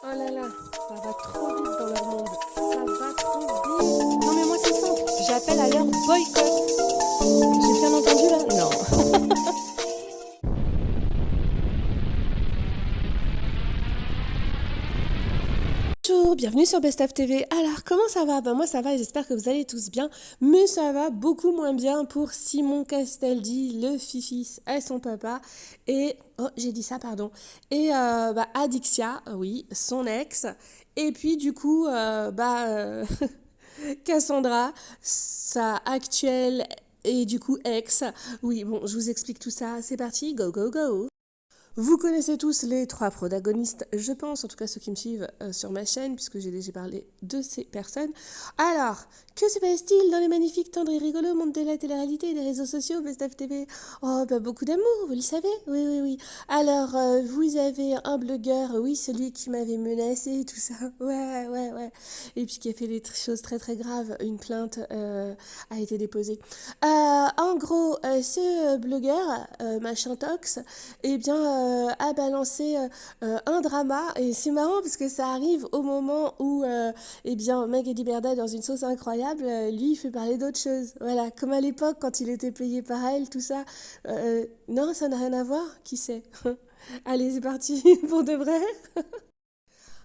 Oh là là, ça va trop vite dans leur monde. Ça va trop vite. Non mais moi c'est simple, j'appelle à leur boycott. J'ai bien entendu là? Non. Bonjour, bienvenue sur Best of TV. Alors, comment ça va? Ben moi ça va et j'espère que vous allez tous bien. Mais ça va beaucoup moins bien pour Simon Castaldi, le fils à son papa. Et, oh j'ai dit ça, pardon. Et Adixia, oui, son ex. Et puis du coup, Cassandra, sa actuelle et du coup ex. Oui, bon, je vous explique tout ça. C'est parti, go, go, go. Vous connaissez tous les trois protagonistes, je pense, en tout cas ceux qui me suivent sur ma chaîne, puisque j'ai déjà parlé de ces personnes. Alors, que se passe-t-il dans les magnifiques, tendres et rigolos mondes de la télé-réalité et des réseaux sociaux, Best of TV? Oh, bah beaucoup d'amour, vous le savez? Oui, oui, oui. Alors, vous avez un blogueur, oui, celui qui m'avait menacé et tout ça. Ouais, ouais, ouais. Et puis qui a fait des choses très, très graves. Une plainte a été déposée. En gros, ce blogueur, machin tox, eh bien, a balancé un drama. Et c'est marrant parce que ça arrive au moment où, eh bien, Meg et Liberda, dans une sauce incroyable, lui, il fait parler d'autre chose. Voilà, comme à l'époque, quand il était payé par elle, tout ça. Non, ça n'a rien à voir, qui sait? Allez, c'est parti pour de vrai.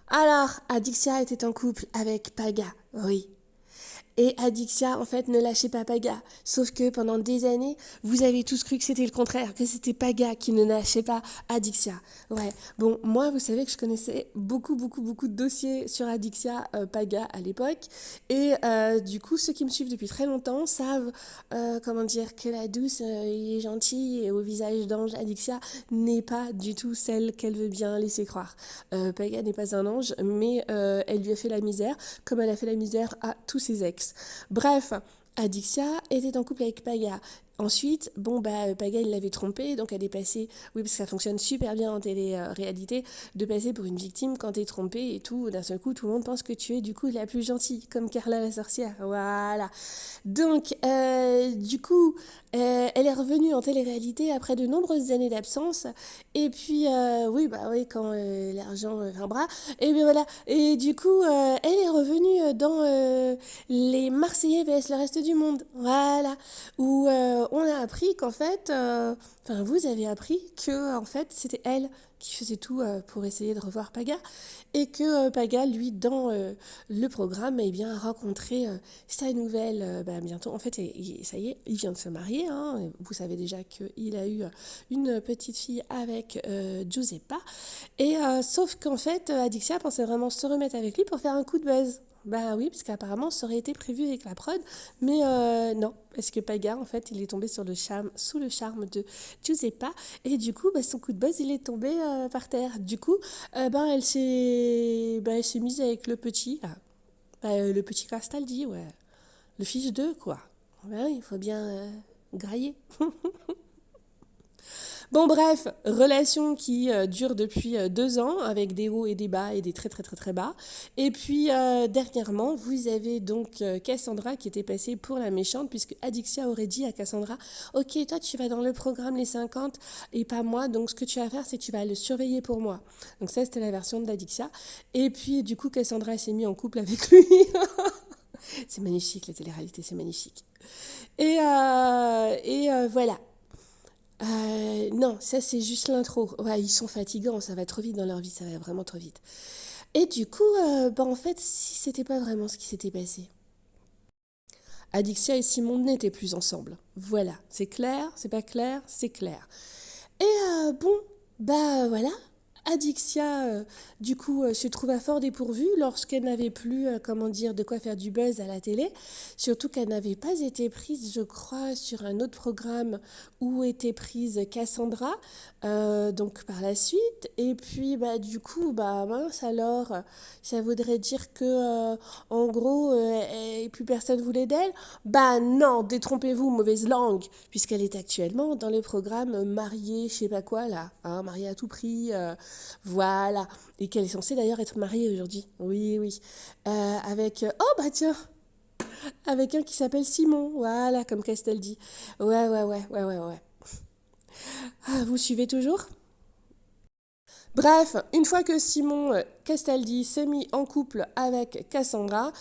Alors, Adixia était en couple avec Paga, oui. Et Adixia, en fait, ne lâchait pas Paga. Sauf que pendant des années, vous avez tous cru que c'était le contraire, que c'était Paga qui ne lâchait pas Adixia. Ouais. Bon, moi, vous savez que je connaissais beaucoup, beaucoup, beaucoup de dossiers sur Adixia, Paga à l'époque. Et du coup, ceux qui me suivent depuis très longtemps savent, comment dire, que la douce et gentille et au visage d'ange Adixia n'est pas du tout celle qu'elle veut bien laisser croire. Paga n'est pas un ange, mais elle lui a fait la misère, comme elle a fait la misère à tous ses ex. Bref, Adixia était en couple avec Paga. Ensuite, bon, Paga, il l'avait trompée, donc elle est passée, oui, parce que ça fonctionne super bien en télé-réalité, de passer pour une victime quand t'es trompée et tout. D'un seul coup, tout le monde pense que tu es, du coup, la plus gentille, comme Carla la sorcière. Voilà. Donc, du coup, elle est revenue en télé-réalité après de nombreuses années d'absence. Et puis, oui, bah oui, quand l'argent fait un bras. Et bien voilà. Et du coup, elle est revenue dans les Marseillais vs le reste du monde. Voilà. Où on a appris qu'en fait, enfin, vous avez appris que en fait, c'était elle qui faisait tout pour essayer de revoir Paga. Et que Paga, lui, dans le programme, eh bien, a rencontré sa nouvelle, bientôt. En fait, ça y est, il vient de se marier. Hein. Vous savez déjà qu'il a eu une petite fille avec Giuseppa. Et sauf qu'en fait, Adixia pensait vraiment se remettre avec lui pour faire un coup de buzz. Bah oui, parce qu'apparemment, ça aurait été prévu avec la prod, mais non, parce que Paga, en fait, il est tombé sur le charme, sous le charme de Giuseppa, et du coup, son coup de buzz, il est tombé par terre. Du coup, elle s'est mise avec le petit, là. Le petit Castaldi, ouais. Le fils d'eux, quoi. Ouais, il faut bien grailler. Bon bref, relation qui dure depuis 2 ans avec des hauts et des bas et des très très très très bas. Et puis dernièrement, vous avez donc Cassandra qui était passée pour la méchante puisque Adixia aurait dit à Cassandra, ok, toi tu vas dans le programme les 50 et pas moi, donc ce que tu vas faire c'est que tu vas le surveiller pour moi. Donc ça c'était la version d'Adixia. Et puis du coup Cassandra s'est mise en couple avec lui. C'est magnifique la télé-réalité, c'est magnifique. Voilà. Non, ça c'est juste l'intro. Ouais, ils sont fatigants, ça va trop vite dans leur vie, ça va vraiment trop vite. Et du coup, en fait, si c'était pas vraiment ce qui s'était passé. Adixia et Simon n'étaient plus ensemble. Voilà, c'est clair, c'est pas clair, c'est clair. Et voilà. Adixia, du coup, se trouva fort dépourvue lorsqu'elle n'avait plus, comment dire, de quoi faire du buzz à la télé. Surtout qu'elle n'avait pas été prise, je crois, sur un autre programme où était prise Cassandra, donc par la suite. Et puis, du coup, mince alors, ça voudrait dire que, en gros, plus personne voulait d'elle. Bah non, détrompez-vous, mauvaise langue, puisqu'elle est actuellement dans le programme Mariée, je sais pas quoi là, hein, Mariée à tout prix, voilà, et qu'elle est censée d'ailleurs être mariée aujourd'hui. Oui, oui, avec, oh bah tiens, avec un qui s'appelle Simon, voilà, comme Castel dit. Ouais, ouais, ouais, ouais, ouais, ouais. Ah, vous suivez toujours? Bref, une fois que Simon Castaldi s'est mis en couple avec Cassandra,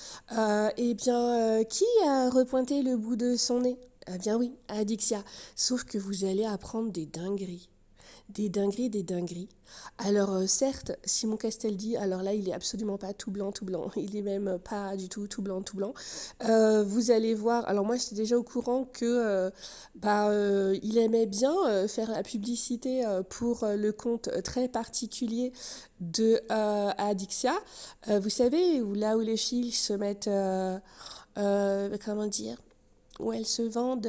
eh bien, qui a repointé le bout de son nez? Eh bien oui, Adixia. Sauf que vous allez apprendre des dingueries. Des dingueries, des dingueries. Alors certes, Simon Castaldi, alors là, il est absolument pas tout blanc, tout blanc. Il est même pas du tout tout blanc, tout blanc. Vous allez voir, alors moi, j'étais déjà au courant que il aimait bien faire la publicité pour le compte très particulier de Adixia. Vous savez, là où les filles se mettent, comment dire, où elles se vendent,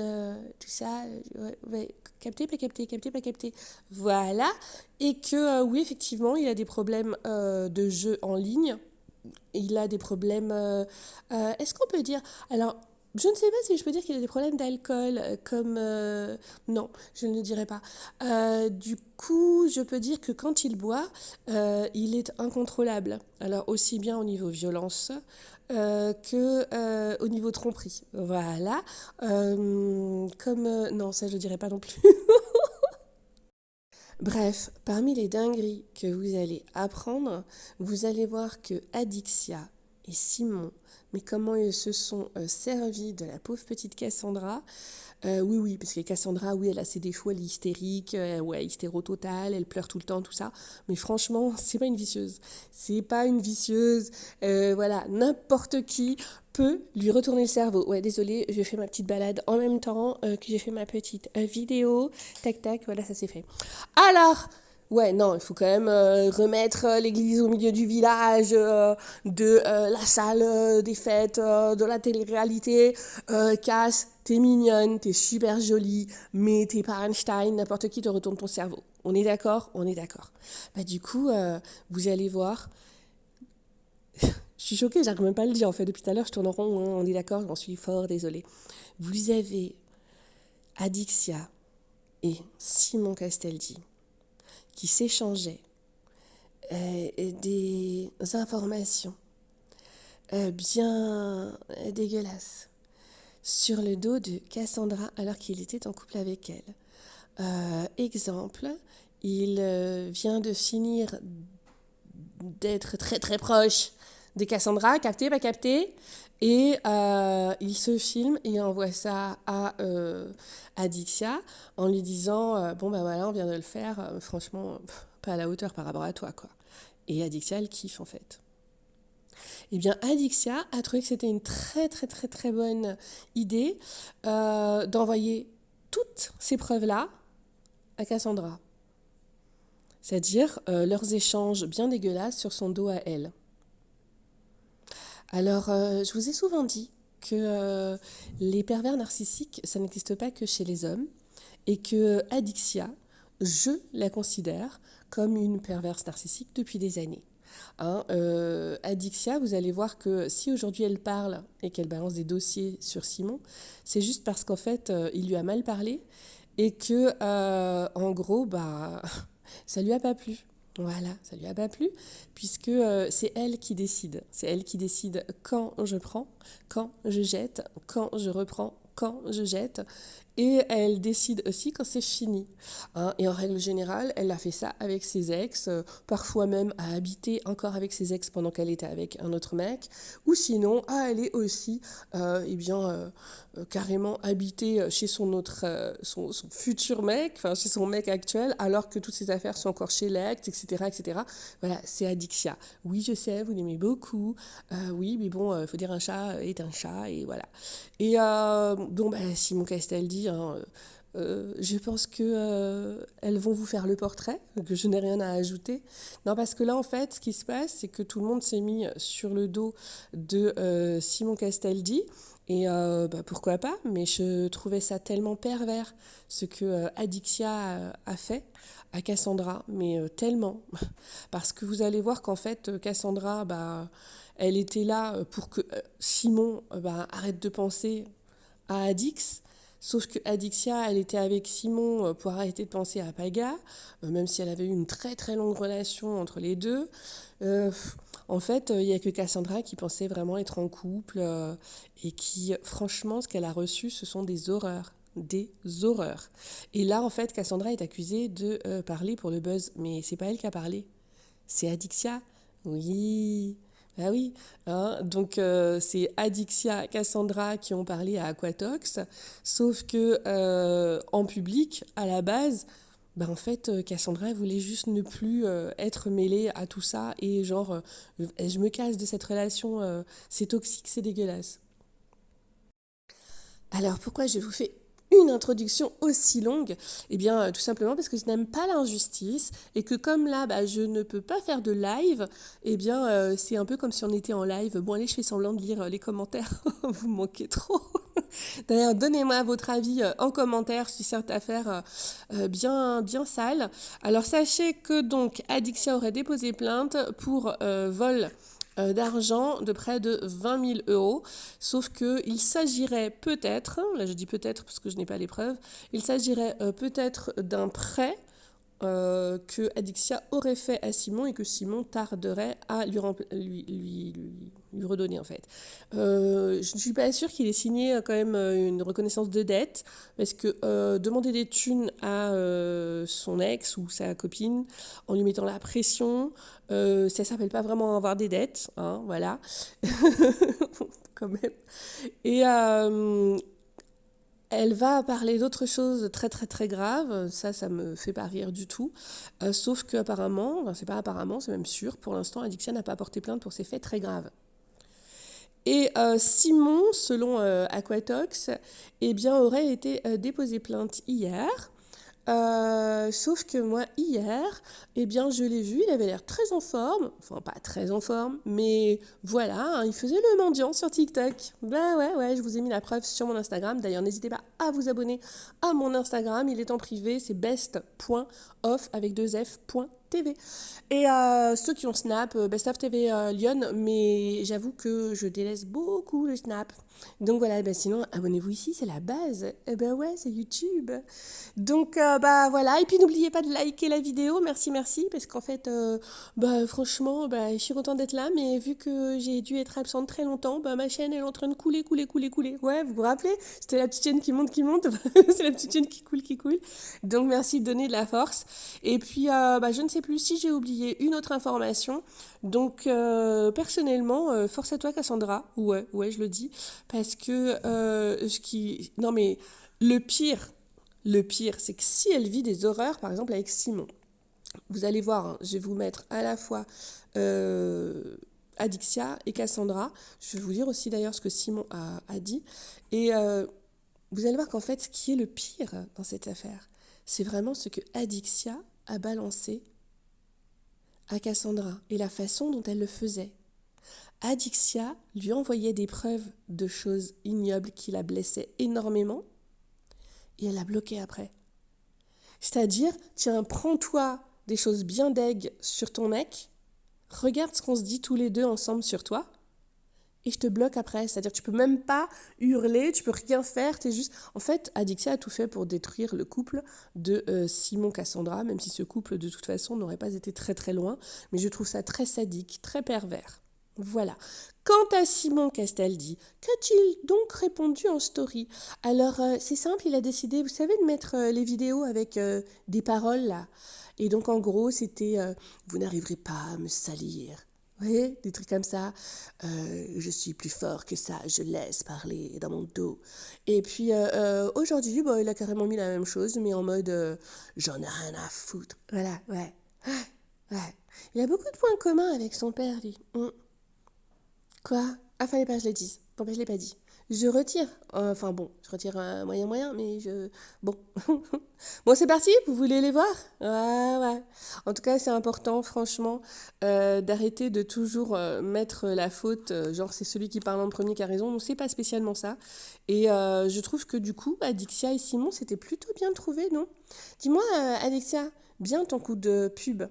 tout ça, ouais, capté, pas capté, capté, pas capté. Voilà. Et que oui, effectivement, il a des problèmes de jeu en ligne. Il a des problèmes. Est-ce qu'on peut dire. Alors, je ne sais pas si je peux dire qu'il a des problèmes d'alcool, comme. Non, je ne le dirai pas. Du coup, je peux dire que quand il boit, il est incontrôlable. Alors, aussi bien au niveau violence que au niveau tromperie. Voilà. Comme. Non, ça, je ne dirai pas non plus. Bref, parmi les dingueries que vous allez apprendre, vous allez voir que Adixia et Simon, mais comment ils se sont servis de la pauvre petite Cassandra. Oui, oui, parce que Cassandra, oui, elle a ses défauts, elle est hystérique, ouais, hystéro total, elle pleure tout le temps, tout ça. Mais franchement, c'est pas une vicieuse. C'est pas une vicieuse. Voilà, n'importe qui peut lui retourner le cerveau. Ouais, désolé, je fais ma petite balade en même temps que j'ai fait ma petite vidéo. Tac, tac, voilà, ça c'est fait. Alors, ouais, non, il faut quand même remettre l'église au milieu du village, de la salle des fêtes, de la télé-réalité. Cass, t'es mignonne, t'es super jolie, mais t'es pas Einstein, n'importe qui te retourne ton cerveau. On est d'accord? On est d'accord. Bah, du coup, vous allez voir. Je suis choquée, j'arrive même pas à le dire en fait. Depuis tout à l'heure, je tourne en rond, hein, on est d'accord, j'en suis fort désolée. Vous avez Adixia et Simon Castaldi qui s'échangeaient des informations bien dégueulasses sur le dos de Cassandra alors qu'il était en couple avec elle. Exemple, il vient de finir d'être très très proche de Cassandra, capté, pas capté, et il se filme et envoie ça à Dixia en lui disant bon ben voilà, on vient de le faire, franchement, pas à la hauteur par rapport à toi, quoi. Et Adixia, elle kiffe en fait. Eh bien, Adixia a trouvé que c'était une très très très très bonne idée d'envoyer toutes ces preuves-là à Cassandra. C'est-à-dire leurs échanges bien dégueulasses sur son dos à elle. Alors, je vous ai souvent dit que les pervers narcissiques, ça n'existe pas que chez les hommes, et que Adixia, je la considère comme une perverse narcissique depuis des années. Hein, Adixia, vous allez voir que si aujourd'hui elle parle et qu'elle balance des dossiers sur Simon, c'est juste parce qu'en fait, il lui a mal parlé et que, en gros, bah, ça lui a pas plu. Voilà, ça lui a pas plu, puisque c'est elle qui décide. C'est elle qui décide quand je prends, quand je jette, quand je reprends, quand je jette. Et elle décide aussi quand c'est fini. Hein. Et en règle générale, elle a fait ça avec ses ex, parfois même à habiter encore avec ses ex pendant qu'elle était avec un autre mec, ou sinon à aller aussi carrément habiter chez son autre, son futur mec, enfin chez son mec actuel, alors que toutes ses affaires sont encore chez l'ex, etc., etc. Voilà, c'est Adixia. Oui, je sais, vous l'aimez beaucoup. Oui, mais bon, faut dire un chat est un chat, et voilà. Et bon, bah, Simon Castaldi, hein, je pense que elles vont vous faire le portrait, que je n'ai rien à ajouter. Non, parce que là, en fait, ce qui se passe, c'est que tout le monde s'est mis sur le dos de Simon Castaldi. Et pourquoi pas, mais je trouvais ça tellement pervers ce que Adixia a fait à Cassandra, mais tellement. Parce que vous allez voir qu'en fait, Cassandra, elle était là pour que Simon arrête de penser à Adix. Sauf que Adixia, elle était avec Simon pour arrêter de penser à Paga, même si elle avait eu une très très longue relation entre les deux. Euh, En fait, il n'y a que Cassandra qui pensait vraiment être en couple et qui, franchement, ce qu'elle a reçu, ce sont des horreurs. des horreurs. Et là, en fait, Cassandra est accusée de parler pour le buzz. Mais c'est pas elle qui a parlé. C'est Adixia. Oui. Ah oui. Hein. Donc, c'est Adixia, Cassandra qui ont parlé à Aquatox. Sauf que en public, à la base, bah en fait, Cassandra elle voulait juste ne plus être mêlée à tout ça. Et genre, je me casse de cette relation. C'est toxique, c'est dégueulasse. Alors pourquoi je vous fais une introduction aussi longue? Eh bien, tout simplement parce que je n'aime pas l'injustice et que comme là, bah, je ne peux pas faire de live, eh bien, c'est un peu comme si on était en live. Bon, allez, je fais semblant de lire les commentaires. Vous me manquez trop. D'ailleurs, donnez-moi votre avis en commentaire sur cette affaire bien, bien sale. Alors, sachez que donc, Adixia aurait déposé plainte pour vol d'argent de près de 20 000 euros. Sauf qu'il s'agirait peut-être, là je dis peut-être parce que je n'ai pas les preuves, il s'agirait peut-être d'un prêt que Adixia aurait fait à Simon et que Simon tarderait à lui redonner en fait. Je ne suis pas sûre qu'il ait signé quand même une reconnaissance de dette parce que demander des thunes à son ex ou sa copine en lui mettant la pression, ça s'appelle pas vraiment avoir des dettes, hein, voilà, quand même. Et elle va parler d'autres choses très très très graves, ça me fait pas rire du tout. Sauf qu'apparemment, enfin, c'est pas apparemment, c'est même sûr, pour l'instant, Adixia n'a pas porté plainte pour ces faits très graves. Et Simon, selon Aquatox, eh bien, aurait été déposé plainte hier. Sauf que moi, hier, eh bien, je l'ai vu, il avait l'air très en forme. Enfin, pas très en forme, mais voilà, hein, il faisait le mendiant sur TikTok. Ben ouais, je vous ai mis la preuve sur mon Instagram. D'ailleurs, n'hésitez pas à vous abonner à mon Instagram. Il est en privé, c'est best.off avec 2f.tv. Et ceux qui ont Snap, Best of TV Lyon, mais j'avoue que je délaisse beaucoup le Snap. Donc voilà, ben sinon, abonnez-vous ici, c'est la base. Eh ben ouais, c'est YouTube. Donc bah voilà, et puis n'oubliez pas de liker la vidéo, merci, parce qu'en fait, bah franchement, bah, je suis contente d'être là, mais vu que j'ai dû être absente très longtemps, bah ma chaîne elle est en train de couler. Ouais, vous vous rappelez? C'était la petite chaîne qui monte, c'est la petite chaîne qui coule. Donc merci de donner de la force. Et puis, bah, je ne sais plus si j'ai oublié une autre information. Donc personnellement, force à toi Cassandra, ouais, je le dis, parce que non mais le pire. Le pire, c'est que si elle vit des horreurs, par exemple avec Simon, vous allez voir, hein, je vais vous mettre à la fois Adixia et Cassandra. Je vais vous dire aussi d'ailleurs ce que Simon a dit. Et vous allez voir qu'en fait, ce qui est le pire dans cette affaire, c'est vraiment ce que Adixia a balancé à Cassandra et la façon dont elle le faisait. Adixia lui envoyait des preuves de choses ignobles qui la blessaient énormément et elle la bloquait après. C'est-à-dire, tiens, prends-toi des choses bien deg sur ton mec, regarde ce qu'on se dit tous les deux ensemble sur toi, et je te bloque après. C'est-à-dire, tu peux même pas hurler, tu peux rien faire, t'es juste... En fait, Adixia a tout fait pour détruire le couple de Simon Cassandra, même si ce couple, de toute façon, n'aurait pas été très très loin, mais je trouve ça très sadique, très pervers. Voilà. Quant à Simon Castaldi, qu'a-t-il donc répondu en story? Alors, c'est simple, il a décidé, vous savez, de mettre les vidéos avec des paroles, là. Et donc, en gros, c'était vous n'arriverez pas à me salir. Vous voyez, des trucs comme ça. Je suis plus fort que ça, je laisse parler dans mon dos. Et puis, aujourd'hui, il a carrément mis la même chose, mais en mode j'en ai rien à foutre. Voilà, ouais. Ouais. Il a beaucoup de points communs avec son père, lui. Quoi? Ah, fallait pas que je le dise. Bon, ben, je l'ai pas dit. Je retire. Enfin bon, je retire moyen, mais je... Bon. Bon, c'est parti? Vous voulez les voir? Ouais. En tout cas, c'est important, franchement, d'arrêter de toujours mettre la faute, genre c'est celui qui parle en premier qui a raison. Non, c'est pas spécialement ça. Et je trouve que du coup, Adixia et Simon, c'était plutôt bien trouvé, non? Dis-moi, Adixia, bien ton coup de pub.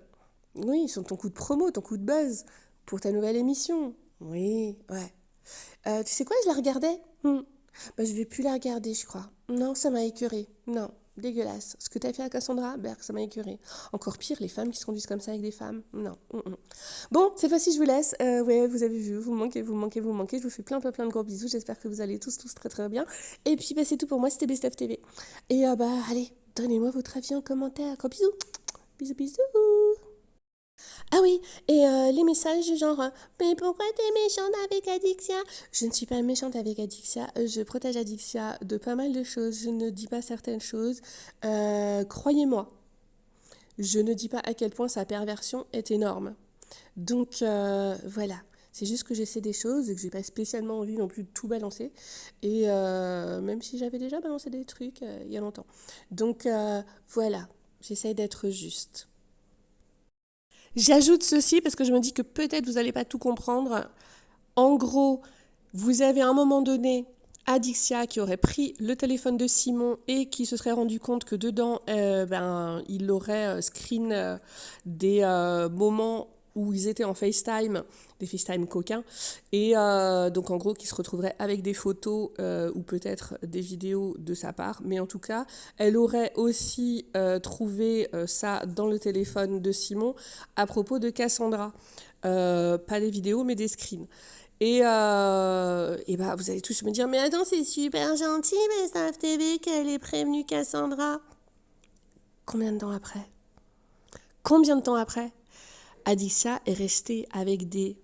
Oui, ton coup de promo, ton coup de buzz pour ta nouvelle émission. Oui, ouais. Tu sais quoi, je la regardais. Bah, je vais plus la regarder, je crois. Non, ça m'a écœurée. Non, Dégueulasse. Ce que t'as fait à Cassandra, berk, ça m'a écœuré. Encore pire, les femmes qui se conduisent comme ça avec des femmes. Non. Bon, cette fois-ci, je vous laisse. Ouais, vous avez vu, vous me manquez, vous me manquez, vous me manquez. Je vous fais plein de gros bisous. J'espère que vous allez tous très bien. Et puis, bah, c'est tout pour moi. C'était Best of TV. Et bah, allez, donnez-moi votre avis en commentaire. Gros bisous. Bisous. Ah oui, et les messages du genre mais pourquoi t'es méchante avec Adixia? Je ne suis pas méchante avec Adixia, je protège Adixia de pas mal de choses, je ne dis pas certaines choses. Croyez-moi, je ne dis pas à quel point sa perversion est énorme. Donc voilà, c'est juste que j'essaie des choses et que j'ai pas spécialement envie non plus de tout balancer. Et même si j'avais déjà balancé des trucs il y a longtemps. Donc voilà, j'essaie d'être juste. J'ajoute ceci parce que je me dis que peut-être vous n'allez pas tout comprendre. En gros, vous avez à un moment donné Adixia qui aurait pris le téléphone de Simon et qui se serait rendu compte que dedans, il aurait screen des moments où ils étaient en FaceTime, des FaceTime coquins, et donc en gros qui se retrouverait avec des photos ou peut-être des vidéos de sa part, mais en tout cas, elle aurait aussi trouvé ça dans le téléphone de Simon à propos de Cassandra. Pas des vidéos, mais des screens. Et bah, vous allez tous me dire, mais attends, c'est super gentil, Best of TV, qu'elle ait prévenu Cassandra. Combien de temps après Adixia est restée avec des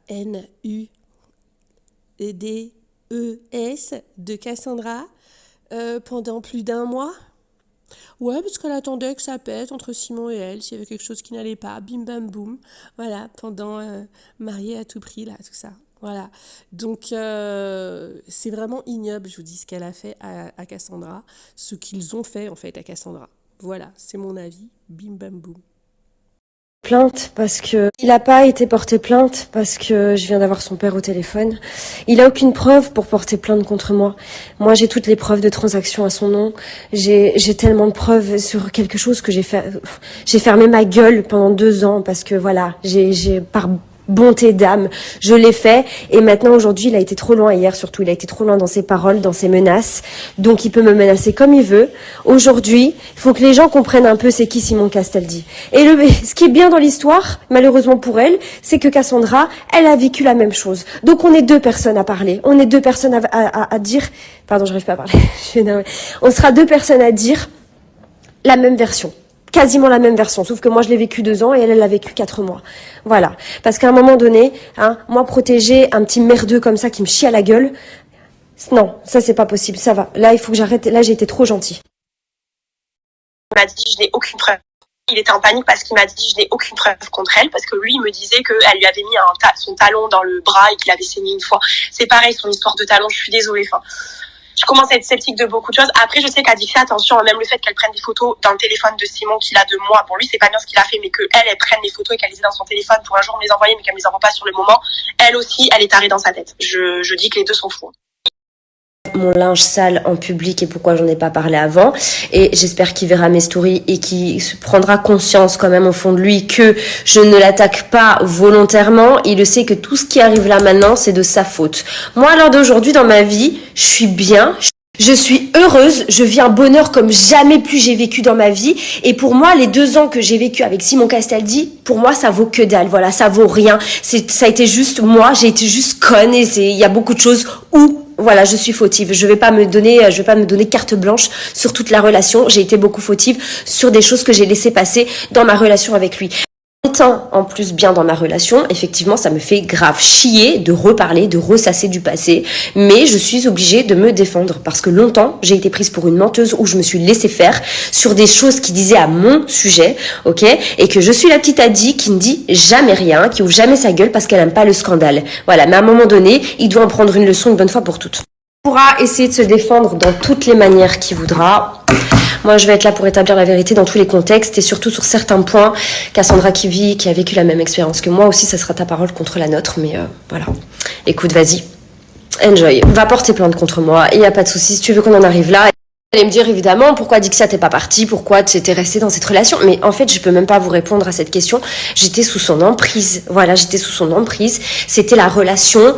NUDES de Cassandra pendant plus d'1 mois. Ouais, parce qu'elle attendait que ça pète entre Simon et elle, s'il y avait quelque chose qui n'allait pas, bim bam boum, voilà, pendant mariée à tout prix, là, tout ça. Voilà, donc c'est vraiment ignoble, je vous dis, ce qu'elle a fait à Cassandra, ce qu'ils ont fait en fait à Cassandra. Voilà, c'est mon avis, bim bam boum. Plainte parce que il a pas été porté plainte parce que je viens d'avoir son père au téléphone. Il a aucune preuve pour porter plainte contre moi. Moi, j'ai toutes les preuves de transaction à son nom. J'ai tellement de preuves sur quelque chose que j'ai fermé ma gueule pendant 2 ans parce que voilà, j'ai par bonté d'âme, je l'ai fait et maintenant aujourd'hui il a été trop loin hier surtout, il a été trop loin dans ses paroles, dans ses menaces, donc il peut me menacer comme il veut. Aujourd'hui, il faut que les gens comprennent un peu c'est qui Simon Castaldi. Et ce qui est bien dans l'histoire, malheureusement pour elle, c'est que Cassandra, elle a vécu la même chose. Donc on est 2 personnes à parler, on est 2 personnes à dire, pardon j'arrive pas à parler, on sera 2 personnes à dire la même version. Quasiment la même version, sauf que moi je l'ai vécu 2 ans et elle l'a vécu 4 mois. Voilà, parce qu'à un moment donné, moi protéger un petit merdeux comme ça qui me chie à la gueule, non, ça c'est pas possible, ça va. Là il faut que j'arrête, là j'ai été trop gentille. Il m'a dit je n'ai aucune preuve. Il était en panique parce qu'il m'a dit je n'ai aucune preuve contre elle parce que lui il me disait qu'elle lui avait mis son talon dans le bras et qu'il avait saigné une fois. C'est pareil son histoire de talon, je suis désolée. Je commence à être sceptique de beaucoup de choses. Après, je sais qu'Adixia, attention, même le fait qu'elle prenne des photos dans le téléphone de Simon qu'il a de moi, pour lui, c'est pas bien ce qu'il a fait, mais qu'elle prenne des photos et qu'elle les ait dans son téléphone pour un jour me les envoyer, mais qu'elle me les envoie pas sur le moment, elle aussi, elle est tarée dans sa tête. Je dis que les deux sont fous. Mon linge sale en public et pourquoi j'en ai pas parlé avant, et j'espère qu'il verra mes stories et qu'il se prendra conscience quand même au fond de lui que je ne l'attaque pas volontairement. Il le sait que tout ce qui arrive là maintenant c'est de sa faute. Moi à l'heure d'aujourd'hui dans ma vie je suis bien, je suis heureuse, je vis un bonheur comme jamais plus j'ai vécu dans ma vie, et pour moi les 2 ans que j'ai vécu avec Simon Castaldi, pour moi ça vaut que dalle, voilà, ça vaut rien, ça a été juste moi, j'ai été juste conne, et il y a beaucoup de choses où voilà, je suis fautive. Je vais pas me donner carte blanche sur toute la relation. J'ai été beaucoup fautive sur des choses que j'ai laissé passer dans ma relation avec lui. Étant en plus bien dans ma relation, effectivement, ça me fait grave chier de reparler, de ressasser du passé, mais je suis obligée de me défendre parce que longtemps, j'ai été prise pour une menteuse où je me suis laissée faire sur des choses qui disaient à mon sujet, ok, et que je suis la petite Adi qui ne dit jamais rien, qui ouvre jamais sa gueule parce qu'elle aime pas le scandale. Voilà, mais à un moment donné, il doit en prendre une leçon une bonne fois pour toutes. Il pourra essayer de se défendre dans toutes les manières qu'il voudra. Moi, je vais être là pour établir la vérité dans tous les contextes et surtout sur certains points. Cassandra qui a vécu la même expérience que moi aussi, ça sera ta parole contre la nôtre. Mais voilà, écoute, vas-y, enjoy. Va porter plainte contre moi, il n'y a pas de souci. Si tu veux qu'on en arrive là, vous allez me dire évidemment pourquoi Dixia t'es pas partie, pourquoi tu étais restée dans cette relation. Mais en fait, je peux même pas vous répondre à cette question. J'étais sous son emprise. Voilà, j'étais sous son emprise. C'était la relation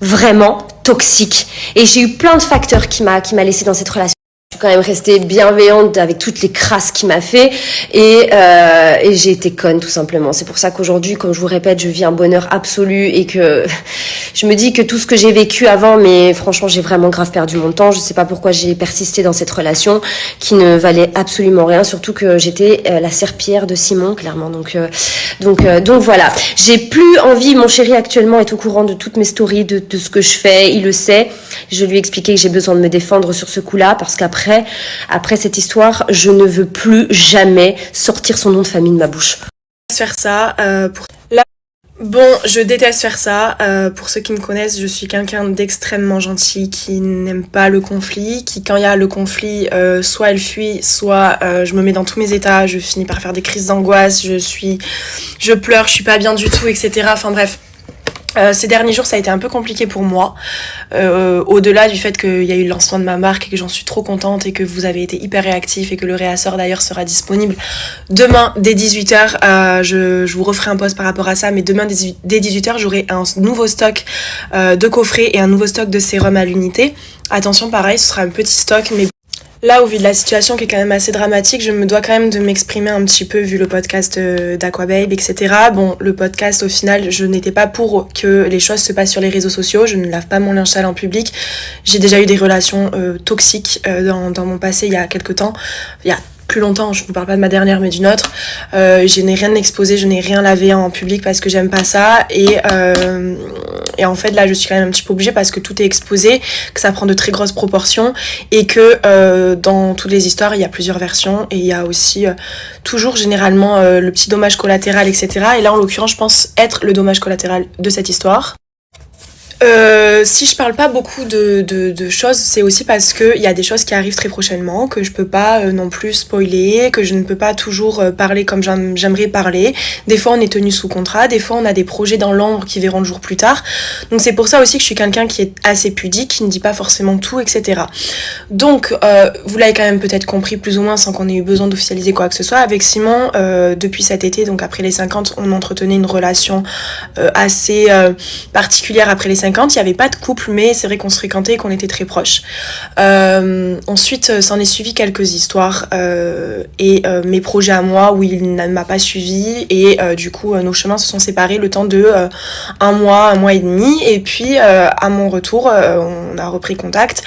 vraiment toxique. Et j'ai eu plein de facteurs qui m'a laissé dans cette relation. Je suis quand même restée bienveillante avec toutes les crasses qu'il m'a fait et j'ai été conne tout simplement. C'est pour ça qu'aujourd'hui, comme je vous répète, je vis un bonheur absolu et que je me dis que tout ce que j'ai vécu avant, mais franchement, j'ai vraiment grave perdu mon temps. Je sais pas pourquoi j'ai persisté dans cette relation qui ne valait absolument rien, surtout que j'étais la serpillière de Simon, clairement. Donc voilà. J'ai plus envie, mon chéri actuellement est au courant de toutes mes stories, de ce que je fais, il le sait. Je lui ai expliqué que j'ai besoin de me défendre sur ce coup-là parce qu'après cette histoire, je ne veux plus jamais sortir son nom de famille de ma bouche. Faire ça je déteste faire ça. Pour ceux qui me connaissent, je suis quelqu'un d'extrêmement gentil qui n'aime pas le conflit, qui quand il y a le conflit, soit elle fuit, soit je me mets dans tous mes états, je finis par faire des crises d'angoisse, je pleure, je suis pas bien du tout, etc. Enfin bref. Ces derniers jours, ça a été un peu compliqué pour moi, au-delà du fait qu'il y a eu le lancement de ma marque et que j'en suis trop contente et que vous avez été hyper réactifs et que le réassort d'ailleurs sera disponible demain dès 18h. Je vous referai un post par rapport à ça, mais demain dès 18h, j'aurai un nouveau stock de coffrets et un nouveau stock de sérum à l'unité. Attention, pareil, ce sera un petit stock, mais là, au vu de la situation qui est quand même assez dramatique, je me dois quand même de m'exprimer un petit peu vu le podcast d'Aquababe, etc. Bon, le podcast, au final, je n'étais pas pour que les choses se passent sur les réseaux sociaux. Je ne lave pas mon linge sale en public. J'ai déjà eu des relations toxiques dans mon passé il y a quelques temps. Il y a plus longtemps, je vous parle pas de ma dernière mais d'une autre. Je n'ai rien exposé, je n'ai rien lavé en public parce que j'aime pas ça et en fait là je suis quand même un petit peu obligée parce que tout est exposé, que ça prend de très grosses proportions et que dans toutes les histoires il y a plusieurs versions et il y a aussi toujours généralement le petit dommage collatéral, etc. Et là en l'occurrence je pense être le dommage collatéral de cette histoire. Si je parle pas beaucoup de choses, c'est aussi parce que il y a des choses qui arrivent très prochainement, que je peux pas non plus spoiler, que je ne peux pas toujours parler comme j'aimerais parler. Des fois on est tenu sous contrat, des fois on a des projets dans l'ombre qui verront le jour plus tard. Donc c'est pour ça aussi que je suis quelqu'un qui est assez pudique, qui ne dit pas forcément tout, etc. Donc vous l'avez quand même peut-être compris plus ou moins sans qu'on ait eu besoin d'officialiser quoi que ce soit. Avec Simon, depuis cet été, donc après les 50, on entretenait une relation assez particulière après les 50. Il n'y avait pas de couple, mais c'est vrai qu'on se fréquentait et qu'on était très proches. Ensuite, s'en est suivi quelques histoires et mes projets à moi où il ne m'a pas suivi et du coup nos chemins se sont séparés le temps de un mois et demi et puis à mon retour on a repris contact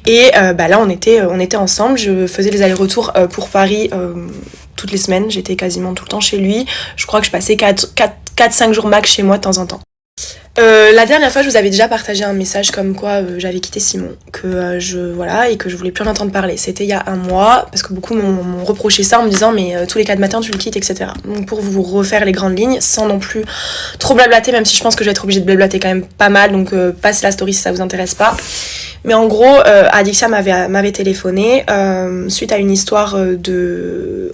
et là on était ensemble. Je faisais les allers-retours pour Paris toutes les semaines, j'étais quasiment tout le temps chez lui. Je crois que je passais 4-5 jours max chez moi de temps en temps. La dernière fois, je vous avais déjà partagé un message comme quoi j'avais quitté Simon, que et que je voulais plus en entendre parler. C'était il y a un mois, parce que beaucoup m'ont reproché ça en me disant mais tous les 4 matins tu le quittes, etc. Donc pour vous refaire les grandes lignes, sans non plus trop blablater, même si je pense que je vais être obligée de blablater quand même pas mal, donc passez la story si ça vous intéresse pas. Mais en gros, Adixia m'avait téléphoné suite à une histoire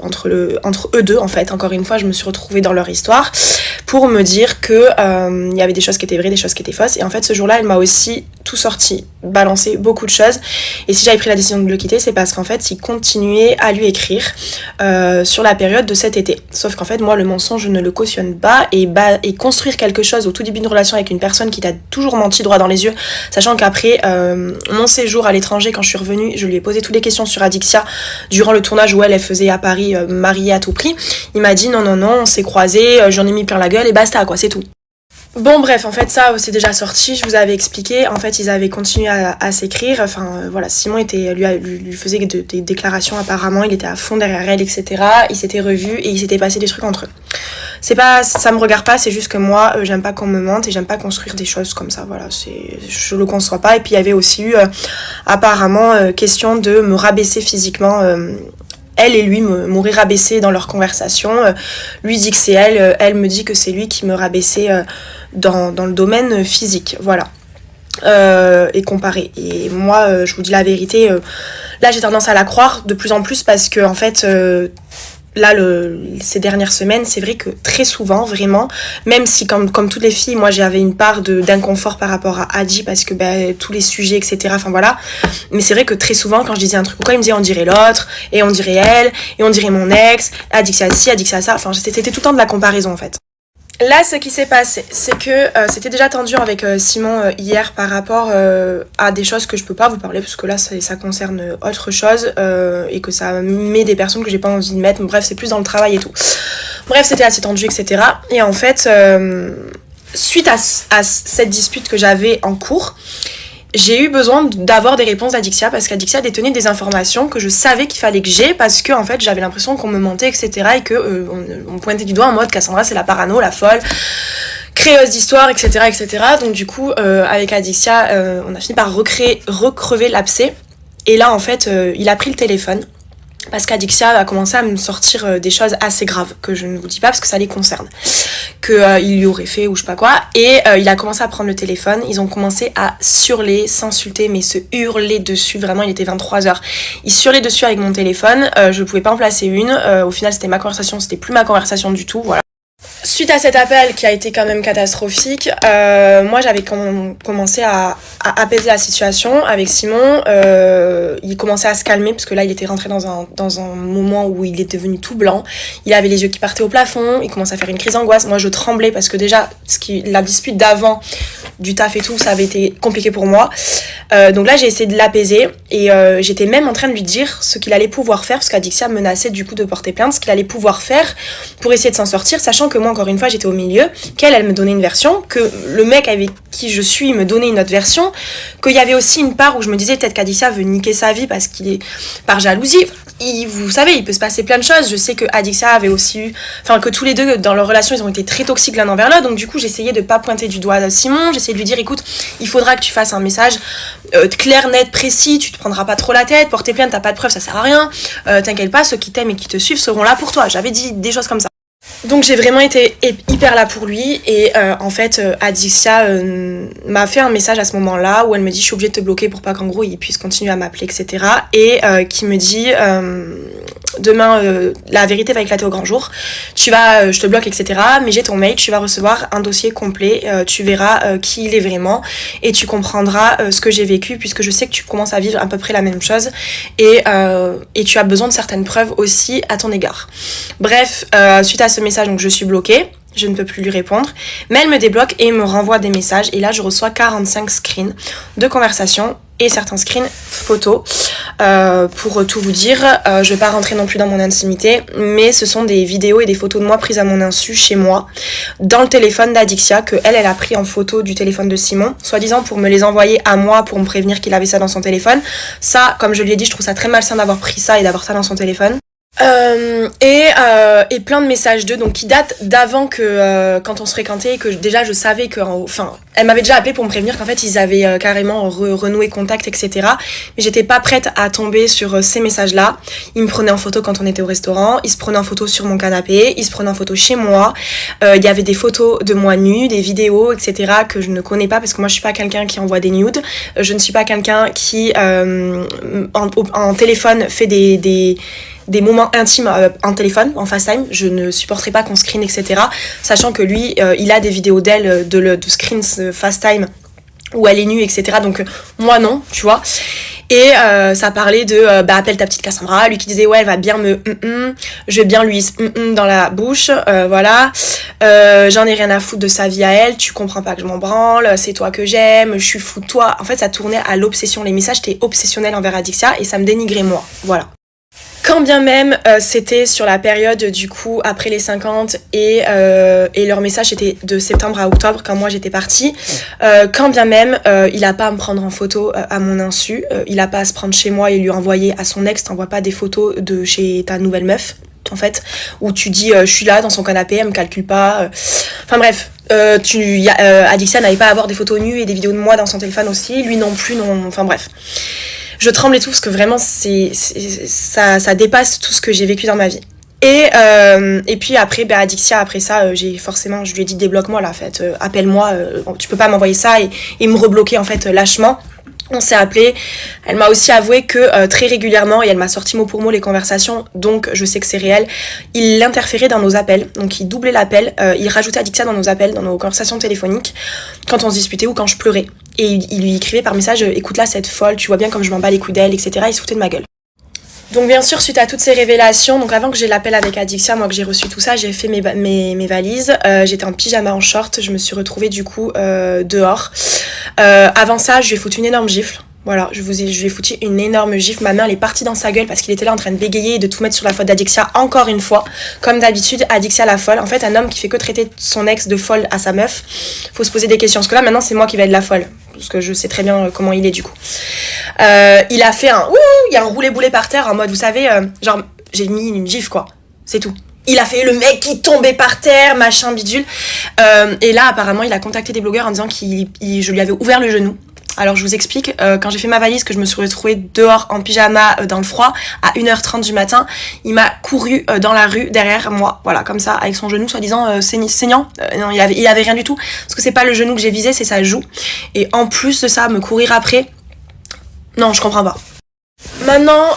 entre eux deux en fait. Encore une fois, je me suis retrouvée dans leur histoire pour me dire que il y avait des choses qui étaient vraies, des choses qui étaient fausses. Et en fait, ce jour-là, elle m'a aussi tout sorti, balancé beaucoup de choses. Et si j'avais pris la décision de le quitter, c'est parce qu'en fait, il continuait à lui écrire sur la période de cet été. Sauf qu'en fait, moi, le mensonge, je ne le cautionne pas. Et construire quelque chose au tout début d'une relation avec une personne qui t'a toujours menti droit dans les yeux, sachant qu'après mon séjour à l'étranger, quand je suis revenue, je lui ai posé toutes les questions sur Adixia durant le tournage où elle faisait à Paris mariée à tout prix. Il m'a dit non, on s'est croisés, j'en ai mis plein la gueule et basta quoi, c'est tout. Bon bref, en fait ça c'est déjà sorti, je vous avais expliqué, en fait ils avaient continué à s'écrire, voilà, Simon lui faisait des déclarations apparemment, il était à fond derrière elle, etc. Ils s'étaient revus et il s'était passé des trucs entre eux. Ça me regarde pas, c'est juste que moi j'aime pas qu'on me mente et j'aime pas construire des choses comme ça, voilà, je le conçois pas. Et puis il y avait aussi eu apparemment question de me rabaisser physiquement. Elle et lui m'auraient rabaissé dans leur conversation. Lui dit que c'est elle me dit que c'est lui qui me rabaissait dans le domaine physique, voilà. Et comparé. Et moi, je vous dis la vérité, là j'ai tendance à la croire de plus en plus parce que en fait, là ces dernières semaines, c'est vrai que très souvent, vraiment, même si comme toutes les filles, moi j'avais une part d'inconfort par rapport à Adi parce que tous les sujets, etc. Enfin voilà. Mais c'est vrai que très souvent, quand je disais un truc ou quoi, il me disait on dirait l'autre, et on dirait elle, et on dirait mon ex, Adixia ci, Adixia ça. Enfin, c'était tout le temps de la comparaison en fait. Là, ce qui s'est passé, c'est que c'était déjà tendu avec Simon hier par rapport à des choses que je peux pas vous parler parce que là, ça concerne autre chose et que ça met des personnes que j'ai pas envie de mettre. Mais bref, c'est plus dans le travail et tout. Bref, c'était assez tendu, etc. Et en fait, suite à cette dispute que j'avais en cours, j'ai eu besoin d'avoir des réponses d'Adixia parce qu'Adixia détenait des informations que je savais qu'il fallait que j'ai parce que en fait j'avais l'impression qu'on me mentait, etc. et que on pointait du doigt en mode Cassandra c'est la parano, la folle, créeuse d'histoire, etc., etc. Donc du coup avec Adixia on a fini par recrever l'abcès et là en fait il a pris le téléphone parce qu'Adixia a commencé à me sortir des choses assez graves que je ne vous dis pas parce que ça les concerne, qu'il lui aurait fait ou je sais pas quoi, et il a commencé à prendre le téléphone, ils ont commencé à surler, s'insulter, mais se hurler dessus, vraiment il était 23h, ils surlaient dessus avec mon téléphone, je pouvais pas en placer une, au final c'était ma conversation, c'était plus ma conversation du tout, voilà. Suite à cet appel qui a été quand même catastrophique, moi j'avais commencé à apaiser la situation avec Simon. Il commençait à se calmer parce que là il était rentré dans un moment où il était devenu tout blanc. Il avait les yeux qui partaient au plafond, il commençait à faire une crise d'angoisse. Moi je tremblais parce que déjà la dispute d'avant du taf et tout, ça avait été compliqué pour moi. Donc là j'ai essayé de l'apaiser et j'étais même en train de lui dire ce qu'il allait pouvoir faire parce qu'Adixia menaçait du coup de porter plainte, ce qu'il allait pouvoir faire pour essayer de s'en sortir, sachant que moi encore une fois j'étais au milieu, qu'elle me donnait une version, que le mec avec qui je suis me donnait une autre version, qu'il y avait aussi une part où je me disais peut-être qu'Adixia veut niquer sa vie parce qu'il est par jalousie. Vous savez, il peut se passer plein de choses. Je sais que Adixia avait aussi eu, enfin que tous les deux dans leur relation ils ont été très toxiques l'un envers l'autre, donc du coup j'essayais de pas pointer du doigt Simon, j'essayais de lui dire écoute, il faudra que tu fasses un message clair, net, précis, tu te prendras pas trop la tête, porter plainte t'as pas de preuves, ça sert à rien, t'inquiète pas, ceux qui t'aiment et qui te suivent seront là pour toi. J'avais dit des choses comme ça. Donc j'ai vraiment été hyper là pour lui et en fait Adixia m'a fait un message à ce moment-là où elle me dit je suis obligée de te bloquer pour pas qu'en gros il puisse continuer à m'appeler, etc. et qui me dit demain la vérité va éclater au grand jour, je te bloque, etc. mais j'ai ton mail, tu vas recevoir un dossier complet, tu verras qui il est vraiment et tu comprendras ce que j'ai vécu puisque je sais que tu commences à vivre à peu près la même chose et tu as besoin de certaines preuves aussi à ton égard. Bref, suite à ce message, donc je suis bloquée, je ne peux plus lui répondre, mais elle me débloque et me renvoie des messages et là je reçois 45 screens de conversation et certains screens photos. Pour tout vous dire, je vais pas rentrer non plus dans mon intimité, mais ce sont des vidéos et des photos de moi prises à mon insu chez moi, dans le téléphone d'Adixia, que elle a pris en photo du téléphone de Simon, soi-disant pour me les envoyer à moi, pour me prévenir qu'il avait ça dans son téléphone. Ça, comme je lui ai dit, je trouve ça très malsain d'avoir pris ça et d'avoir ça dans son téléphone. Et plein de messages d'eux donc qui datent d'avant que quand on se fréquentait et que déjà je savais que elle m'avait déjà appelé pour me prévenir qu'en fait ils avaient carrément renoué contact, etc. mais j'étais pas prête à tomber sur ces messages là. Ils me prenaient en photo quand on était au restaurant, ils se prenaient en photo sur mon canapé, ils se prenaient en photo chez moi, il y avait des photos de moi nue, des vidéos, etc. que je ne connais pas parce que moi je suis pas quelqu'un qui envoie des nudes, je ne suis pas quelqu'un qui en téléphone fait des moments intimes en téléphone, en FaceTime. Je ne supporterai pas qu'on screen, etc. Sachant que lui, il a des vidéos d'elle, de screens FaceTime où elle est nue, etc. Donc moi non, tu vois. Et ça parlait de appelle ta petite Cassandra, lui qui disait ouais elle va bien me je vais bien lui dans la bouche, voilà, j'en ai rien à foutre de sa vie à elle, tu comprends pas que je m'en branle, c'est toi que j'aime, je suis fou de toi. En fait ça tournait à l'obsession, les messages étaient obsessionnels envers Adixia et ça me dénigrait moi, voilà. Quand bien même c'était sur la période du coup après les 50 et leur message était de septembre à octobre quand moi j'étais partie, quand bien même il a pas à me prendre en photo à mon insu, il a pas à se prendre chez moi et lui envoyer à son ex, t'envoies pas des photos de chez ta nouvelle meuf en fait, où tu dis je suis là dans son canapé, elle me calcule pas, enfin bref. Adixia n'avait pas à avoir des photos nues et des vidéos de moi dans son téléphone aussi, lui non plus, non, enfin bref. Je tremble et tout parce que vraiment ça dépasse tout ce que j'ai vécu dans ma vie. Et puis après, Adixia, après ça, je lui ai dit débloque-moi là, en fait, appelle-moi, tu peux pas m'envoyer ça et me rebloquer en fait lâchement. On s'est appelé, elle m'a aussi avoué que très régulièrement, et elle m'a sorti mot pour mot les conversations, donc je sais que c'est réel, il interférait dans nos appels, donc il doublait l'appel, il rajoutait Adixia dans nos appels, dans nos conversations téléphoniques, quand on se disputait ou quand je pleurais. Et il lui écrivait par message écoute là cette folle, tu vois bien comme je m'en bats les couilles d'elle, etc. Il se foutait de ma gueule. Donc bien sûr, suite à toutes ces révélations, donc avant que j'ai l'appel avec Adixia, moi que j'ai reçu tout ça, j'ai fait mes valises, j'étais en pyjama en short, je me suis retrouvée du coup dehors. Avant ça, je lui ai foutu une énorme gifle. Voilà, je lui ai foutu une énorme gifle. Ma main, elle est partie dans sa gueule parce qu'il était là en train de bégayer et de tout mettre sur la faute d'Adixia encore une fois. Comme d'habitude, Adixia la folle. En fait, un homme qui fait que traiter son ex de folle à sa meuf, faut se poser des questions. Parce que là, maintenant, c'est moi qui vais être la folle. Parce que je sais très bien comment il est du coup. Il a fait il y a un roulé-boulé par terre en mode, vous savez, genre, j'ai mis une gifle quoi. C'est tout. Il a fait le mec qui tombait par terre, machin bidule. Et là, apparemment, il a contacté des blogueurs en disant je lui avais ouvert le genou. Alors je vous explique, quand j'ai fait ma valise, que je me suis retrouvée dehors en pyjama dans le froid à 1h30 du matin, il m'a couru dans la rue derrière moi, voilà, comme ça, avec son genou soi-disant saignant. Non, il avait rien du tout, parce que c'est pas le genou que j'ai visé, c'est sa joue. Et en plus de ça, me courir après, non, je comprends pas. Maintenant,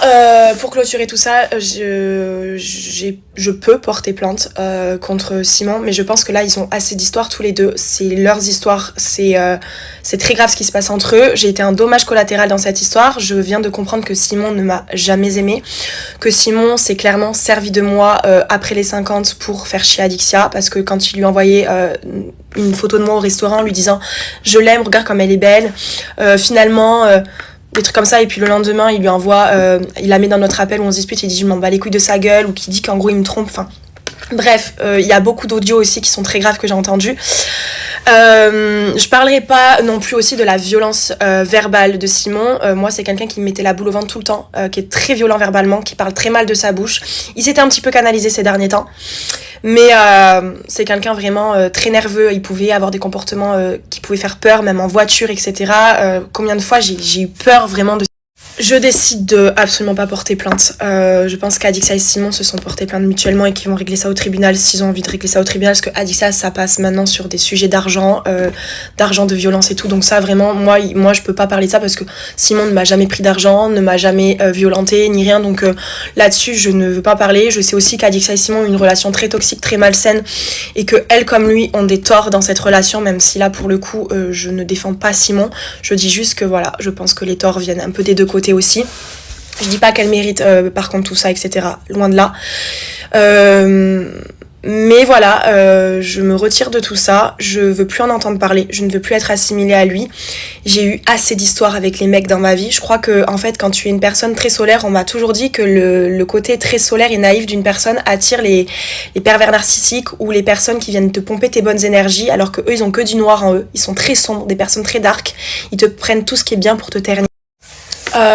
pour clôturer tout ça, je peux porter plainte contre Simon, mais je pense que là, ils ont assez d'histoires tous les deux. C'est leurs histoires, c'est très grave ce qui se passe entre eux. J'ai été un dommage collatéral dans cette histoire. Je viens de comprendre que Simon ne m'a jamais aimée, que Simon s'est clairement servi de moi après les 50 pour faire chier Adixia, parce que quand il lui envoyait une photo de moi au restaurant, lui disant « Je l'aime, regarde comme elle est belle », finalement... des trucs comme ça, et puis le lendemain il lui envoie, il la met dans notre appel où on se dispute, il dit je m'en bats les couilles de sa gueule, ou qui dit qu'en gros il me trompe, enfin bref, il y a beaucoup d'audios aussi qui sont très graves que j'ai entendus. Je parlerai pas non plus aussi de la violence verbale de Simon. Moi c'est quelqu'un qui me mettait la boule au ventre tout le temps, qui est très violent verbalement, qui parle très mal de sa bouche. Il s'était un petit peu canalisé ces derniers temps, mais c'est quelqu'un vraiment très nerveux. Il pouvait avoir des comportements qui pouvaient faire peur, même en voiture, etc. Combien de fois j'ai eu peur vraiment de... Je décide de absolument pas porter plainte. Je pense qu'Adixia et Simon se sont portés plainte mutuellement et qu'ils vont régler ça au tribunal s'ils ont envie de régler ça au tribunal, parce que Adixia, ça passe maintenant sur des sujets d'argent, de violence et tout. Donc ça, vraiment, moi je peux pas parler de ça parce que Simon ne m'a jamais pris d'argent, ne m'a jamais violenté ni rien. Donc là-dessus, je ne veux pas parler. Je sais aussi qu'Adixia et Simon ont une relation très toxique, très malsaine, et que elle comme lui ont des torts dans cette relation, même si là pour le coup, je ne défends pas Simon. Je dis juste que voilà, je pense que les torts viennent un peu des deux côtés aussi. Je dis pas qu'elle mérite par contre tout ça, etc. Loin de là. Mais voilà, je me retire de tout ça. Je veux plus en entendre parler. Je ne veux plus être assimilée à lui. J'ai eu assez d'histoires avec les mecs dans ma vie. Je crois que en fait, quand tu es une personne très solaire, on m'a toujours dit que le côté très solaire et naïf d'une personne attire les pervers narcissiques ou les personnes qui viennent te pomper tes bonnes énergies, alors que eux, ils ont que du noir en eux. Ils sont très sombres, des personnes très dark. Ils te prennent tout ce qui est bien pour te ternir.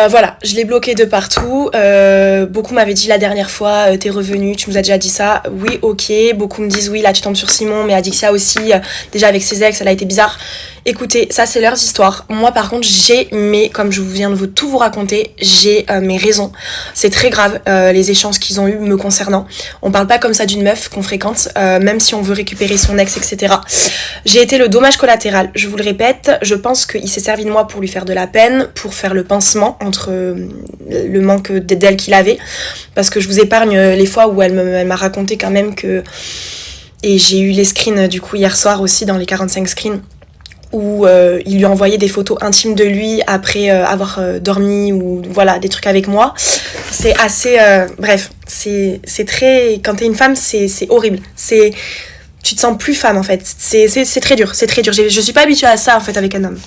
Voilà, je l'ai bloqué de partout. Beaucoup m'avaient dit la dernière fois, t'es revenu, tu nous as déjà dit ça. Oui, ok. Beaucoup me disent oui, là tu tombes sur Simon, mais Adixia aussi, déjà avec ses ex, elle a été bizarre. Écoutez, ça c'est leurs histoires. Moi par contre, comme je viens de tout vous raconter, j'ai mes raisons. C'est très grave, les échanges qu'ils ont eu me concernant. On parle pas comme ça d'une meuf qu'on fréquente, même si on veut récupérer son ex, etc. J'ai été le dommage collatéral, je vous le répète. Je pense qu'il s'est servi de moi pour lui faire de la peine, pour faire le pansement entre le manque d'elle qu'il avait. Parce que je vous épargne les fois où elle m'a raconté quand même que... Et j'ai eu les screens du coup hier soir aussi, dans les 45 screens, où il lui envoyait des photos intimes de lui après avoir dormi, ou voilà, des trucs avec moi. C'est assez... bref, c'est très... Quand t'es une femme, c'est horrible. Tu te sens plus femme en fait. C'est très dur, c'est très dur. Je suis pas habituée à ça en fait avec un homme.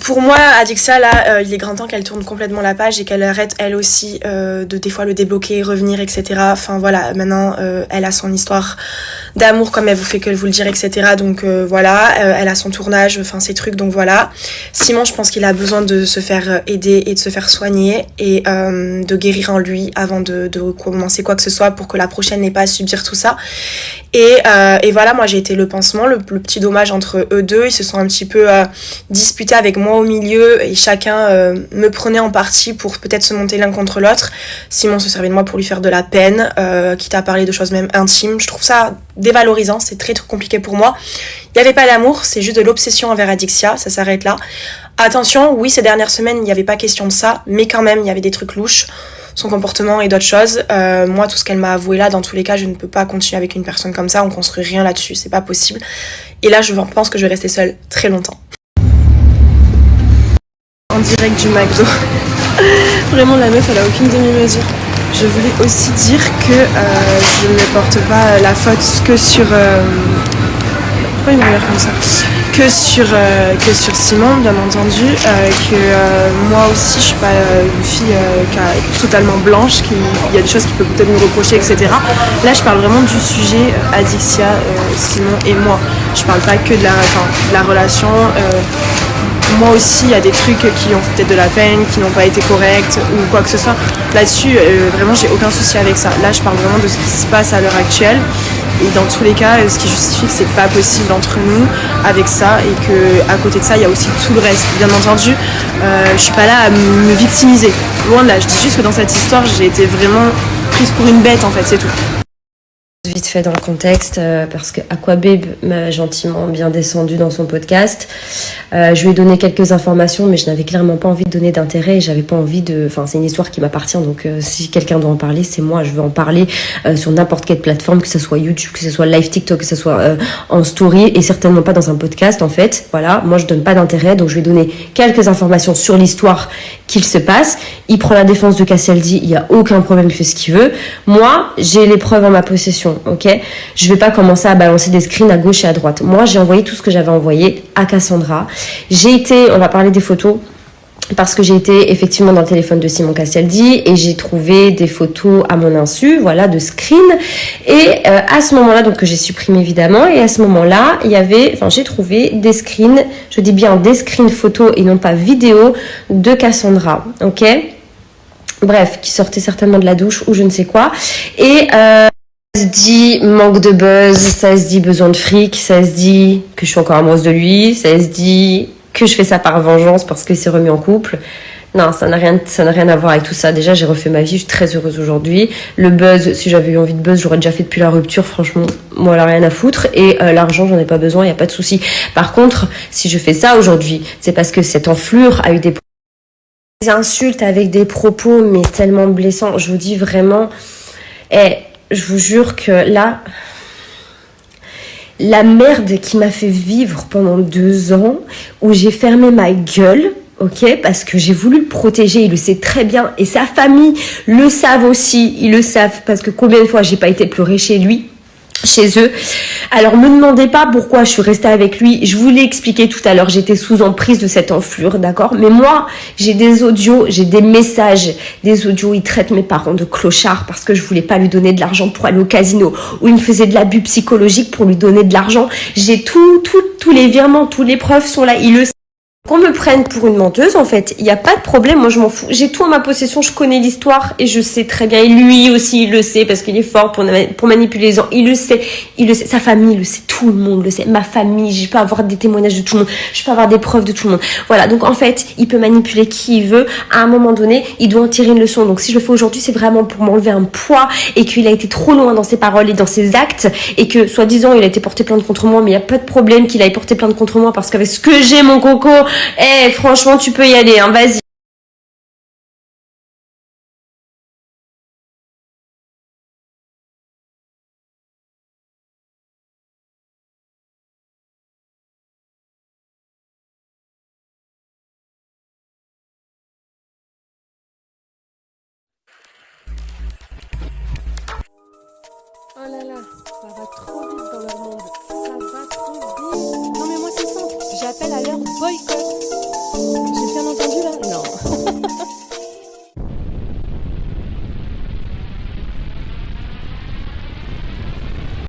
Pour moi, Adixia, là, il est grand temps qu'elle tourne complètement la page et qu'elle arrête, elle aussi, de des fois le débloquer, revenir, etc. Enfin, voilà, maintenant, elle a son histoire d'amour, comme elle vous fait que vous le dire, etc. Donc, voilà, elle a son tournage, enfin, ses trucs, donc voilà. Simon, je pense qu'il a besoin de se faire aider et de se faire soigner et de guérir en lui avant de commencer quoi que ce soit pour que la prochaine n'ait pas à subir tout ça. Et voilà, moi j'ai été le pansement, le petit dommage entre eux deux. Ils se sont un petit peu disputés avec moi au milieu et chacun me prenait en partie pour peut-être se monter l'un contre l'autre. Simon se servait de moi pour lui faire de la peine, quitte à parler de choses même intimes. Je trouve ça dévalorisant, c'est très compliqué pour moi. Il n'y avait pas d'amour, c'est juste de l'obsession envers Adixia, ça s'arrête là. Attention, oui, ces dernières semaines il n'y avait pas question de ça, mais quand même il y avait des trucs louches, son comportement et d'autres choses. Moi, tout ce qu'elle m'a avoué là, dans tous les cas, je ne peux pas continuer avec une personne comme ça, on construit rien là-dessus, c'est pas possible. Et là, je pense que je vais rester seule très longtemps. En direct du McDo. Vraiment, la meuf, elle a aucune demi-mesure. Je voulais aussi dire que je ne porte pas la faute que sur... pourquoi il me regarde comme ça? Que sur Simon, bien entendu. Moi aussi, je suis pas une fille totalement blanche. Il y a des choses qu'il peut peut-être me reprocher, etc. Là, je parle vraiment du sujet Adixia, Simon et moi. Je parle pas que de la relation. Moi aussi, il y a des trucs qui ont peut-être de la peine, qui n'ont pas été corrects ou quoi que ce soit. Là-dessus, vraiment, j'ai aucun souci avec ça. Là, je parle vraiment de ce qui se passe à l'heure actuelle. Et dans tous les cas, ce qui justifie que c'est pas possible entre nous avec ça et que à côté de ça, il y a aussi tout le reste. Bien entendu, je suis pas là à me victimiser. Loin de là, je dis juste que dans cette histoire, j'ai été vraiment prise pour une bête en fait, c'est tout. Vite fait dans le contexte, parce que Aquababe m'a gentiment bien descendu dans son podcast. Je lui ai donné quelques informations, mais je n'avais clairement pas envie de donner d'intérêt et j'avais pas envie de... Enfin, c'est une histoire qui m'appartient, donc si quelqu'un doit en parler, c'est moi. Je veux en parler sur n'importe quelle plateforme, que ce soit YouTube, que ce soit live TikTok, que ce soit en story et certainement pas dans un podcast, en fait. Voilà, moi je donne pas d'intérêt, donc je vais donner quelques informations sur l'histoire qu'il se passe. Il prend la défense de Kasseldy, il y a aucun problème, il fait ce qu'il veut. Moi, j'ai les preuves en ma possession, ok? Je vais pas commencer à balancer des screens à gauche et à droite. Moi, j'ai envoyé tout ce que j'avais envoyé à Cassandra. On va parler des photos, parce que j'ai été effectivement dans le téléphone de Simon Kasseldy et j'ai trouvé des photos à mon insu, voilà, de screen. Et à ce moment-là, donc que j'ai supprimé évidemment, et à ce moment-là, j'ai trouvé des screens, je dis bien des screens photos et non pas vidéo de Cassandra, ok? Bref, qui sortait certainement de la douche ou je ne sais quoi. Et ça se dit manque de buzz, ça se dit besoin de fric, ça se dit que je suis encore amoureuse de lui, ça se dit que je fais ça par vengeance parce qu'il s'est remis en couple. Non, ça n'a rien à voir avec tout ça. Déjà, j'ai refait ma vie, je suis très heureuse aujourd'hui. Le buzz, si j'avais eu envie de buzz, j'aurais déjà fait depuis la rupture, franchement, moi, là, rien à foutre. Et l'argent, j'en ai pas besoin, il n'y a pas de souci. Par contre, si je fais ça aujourd'hui, c'est parce que cette enflure a eu des insultes avec des propos, mais tellement blessants. Je vous dis vraiment, je vous jure que là, la merde qui m'a fait vivre pendant 2 ans, où j'ai fermé ma gueule, ok, parce que j'ai voulu le protéger, il le sait très bien, et sa famille le savent aussi, ils le savent, parce que combien de fois j'ai pas été pleurer chez eux. Alors me demandez pas pourquoi je suis restée avec lui, je vous l'ai expliqué tout à l'heure, j'étais sous emprise de cette enflure, d'accord? Mais moi, j'ai des audios, j'ai des messages, des audios, il traite mes parents de clochards parce que je voulais pas lui donner de l'argent pour aller au casino, ou il me faisait de l'abus psychologique pour lui donner de l'argent. J'ai tous les virements, toutes les preuves sont là, il le sait. Qu'on me prenne pour une menteuse, en fait, il n'y a pas de problème, moi je m'en fous. J'ai tout en ma possession, je connais l'histoire et je sais très bien. Et lui aussi, il le sait parce qu'il est fort pour manipuler les gens. Il le sait, sa famille le sait, tout le monde le sait. Ma famille, je peux avoir des témoignages de tout le monde, je peux avoir des preuves de tout le monde. Voilà, donc en fait, il peut manipuler qui il veut. À un moment donné, il doit en tirer une leçon. Donc si je le fais aujourd'hui, c'est vraiment pour m'enlever un poids et qu'il a été trop loin dans ses paroles et dans ses actes et que, soi-disant, il a été porté plainte contre moi, mais il n'y a pas de problème qu'il ait porté plainte contre moi parce qu'avec ce que j'ai, mon coco, franchement, tu peux y aller, hein, vas-y. Oh là là, ça va trop vite dans leur monde. Ça va trop vite. Non mais moi c'est simple, j'appelle à leur boycott.